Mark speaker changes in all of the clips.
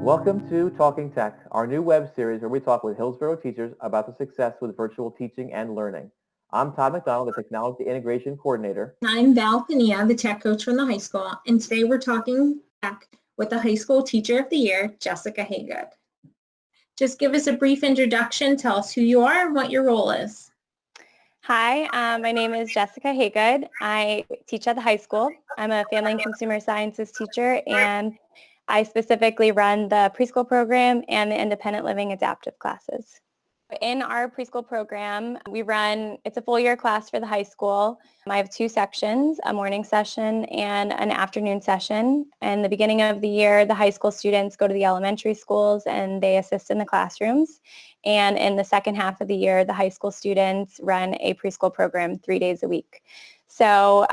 Speaker 1: Welcome to Talking Tech, our new web series where we talk with Hillsborough teachers about the success with virtual teaching and learning. I'm Todd McDonald, the Technology Integration Coordinator.
Speaker 2: I'm Val Pania, the tech coach from the high school, and today we're talking tech with the High School Teacher of the Year, Jessica Haygood. Just give us a brief introduction, tell us who you are and what your role is.
Speaker 3: Hi, my name is Jessica Haygood. I teach at the high school. I'm a family and consumer sciences teacher, and I specifically run the preschool program and the independent living adaptive classes. In our preschool program, it's a full year class for the high school. I have two sections, a morning session and an afternoon session. In the beginning of the year, the high school students go to the elementary schools and they assist in the classrooms. And in the second half of the year, the high school students run a preschool program 3 days a week. So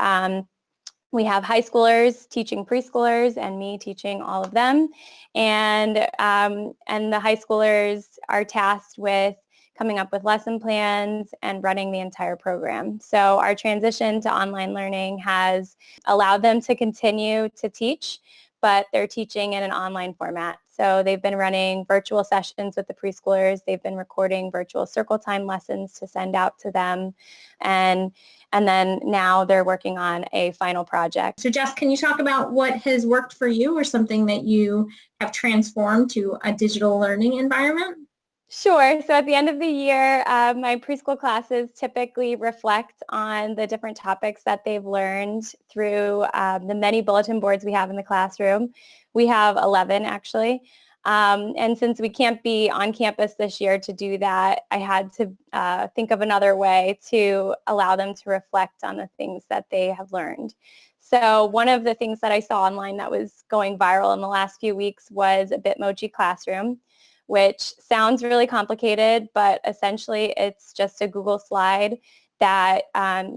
Speaker 3: we have high schoolers teaching preschoolers and me teaching all of them. And the high schoolers are tasked with coming up with lesson plans and running the entire program. So our transition to online learning has allowed them to continue to teach, but they're teaching in an online format. So they've been running virtual sessions with the preschoolers. They've been recording virtual circle time lessons to send out to them. And then now they're working on a final project.
Speaker 2: So Jess, can you talk about what has worked for you or something that you have transformed to a digital learning environment?
Speaker 3: Sure. So at the end of the year, my preschool classes typically reflect on the different topics that they've learned through the many bulletin boards we have in the classroom. We have 11 actually. And since we can't be on campus this year to do that, I had to think of another way to allow them to reflect on the things that they have learned. So one of the things that I saw online that was going viral in the last few weeks was a Bitmoji classroom, which sounds really complicated, but essentially it's just a Google slide that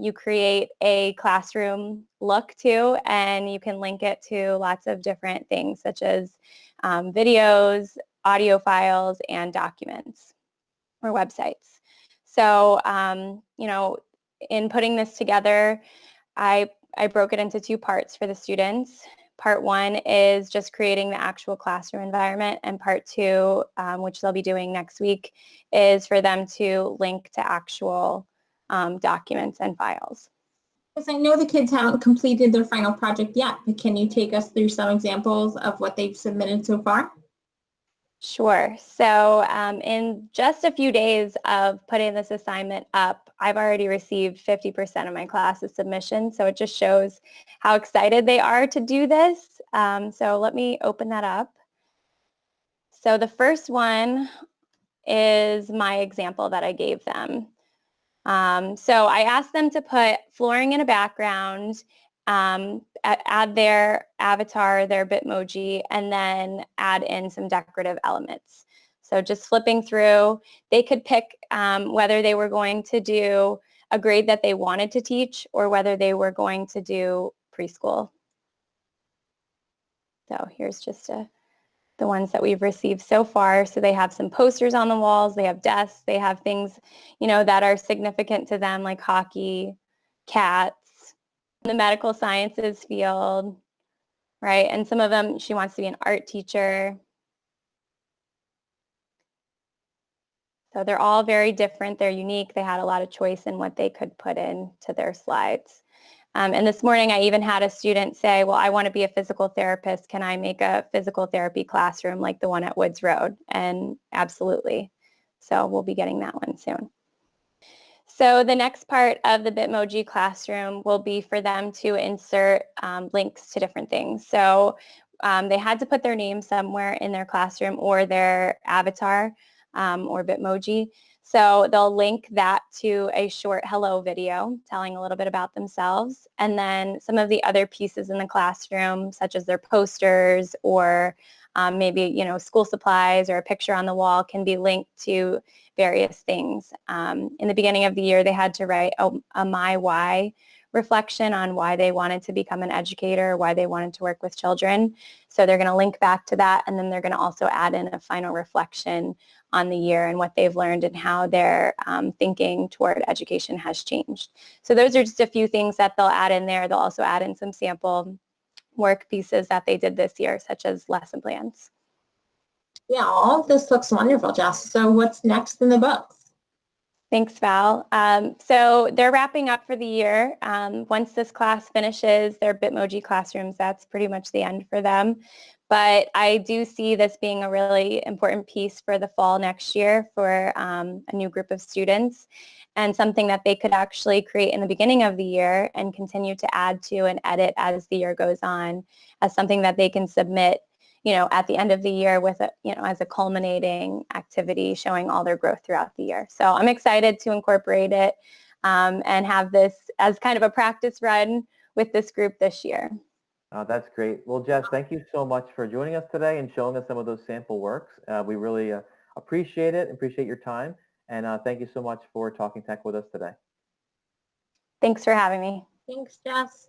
Speaker 3: you create a classroom look to, and you can link it to lots of different things such as videos, audio files, and documents or websites. So, in putting this together, I broke it into two parts for the students. Part one is just creating the actual classroom environment, and part two, which they'll be doing next week, is for them to link to actual documents and files.
Speaker 2: Because I know the kids haven't completed their final project yet, but can you take us through some examples of what they've submitted so far?
Speaker 3: Sure. So in just a few days of putting this assignment up, I've already received 50% of my class's submissions. So it just shows how excited they are to do this. So let me open that up. So the first one is my example that I gave them. So I asked them to put flooring in a background, add their avatar, their Bitmoji, and then add in some decorative elements. So just flipping through, they could pick whether they were going to do a grade that they wanted to teach or whether they were going to do preschool. So here's just the ones that we've received so far. So they have some posters on the walls, they have desks, they have things, that are significant to them like hockey, cats, the medical sciences field, right? And some of them, she wants to be an art teacher. So they're all very different. They're unique. They had a lot of choice in what they could put into their slides. And this morning I even had a student say, well, I want to be a physical therapist. Can I make a physical therapy classroom like the one at Woods Road? And absolutely. So we'll be getting that one soon. So the next part of the Bitmoji classroom will be for them to insert links to different things. So they had to put their name somewhere in their classroom or their avatar or Bitmoji. So they'll link that to a short hello video telling a little bit about themselves. And then some of the other pieces in the classroom, such as their posters or maybe, school supplies or a picture on the wall, can be linked to various things. In the beginning of the year, they had to write a my why reflection on why they wanted to become an educator, why they wanted to work with children. So they're going to link back to that, and then they're going to also add in a final reflection on the year and what they've learned and how their thinking toward education has changed. So those are just a few things that they'll add in there. They'll also add in some sample work pieces that they did this year, such as lesson plans.
Speaker 2: Yeah, all of this looks wonderful, Jess. So what's next in the books?
Speaker 3: Thanks, Val. So they're wrapping up for the year. Once this class finishes their Bitmoji classrooms, that's pretty much the end for them. But I do see this being a really important piece for the fall next year for a new group of students, and something that they could actually create in the beginning of the year and continue to add to and edit as the year goes on, as something that they can submit, at the end of the year with a, as a culminating activity showing all their growth throughout the year. So I'm excited to incorporate it and have this as kind of a practice run with this group this year.
Speaker 1: That's great. Well, Jess, thank you so much for joining us today and showing us some of those sample works. We really appreciate it, appreciate your time, and thank you so much for talking tech with us today.
Speaker 3: Thanks for having me.
Speaker 2: Thanks, Jess.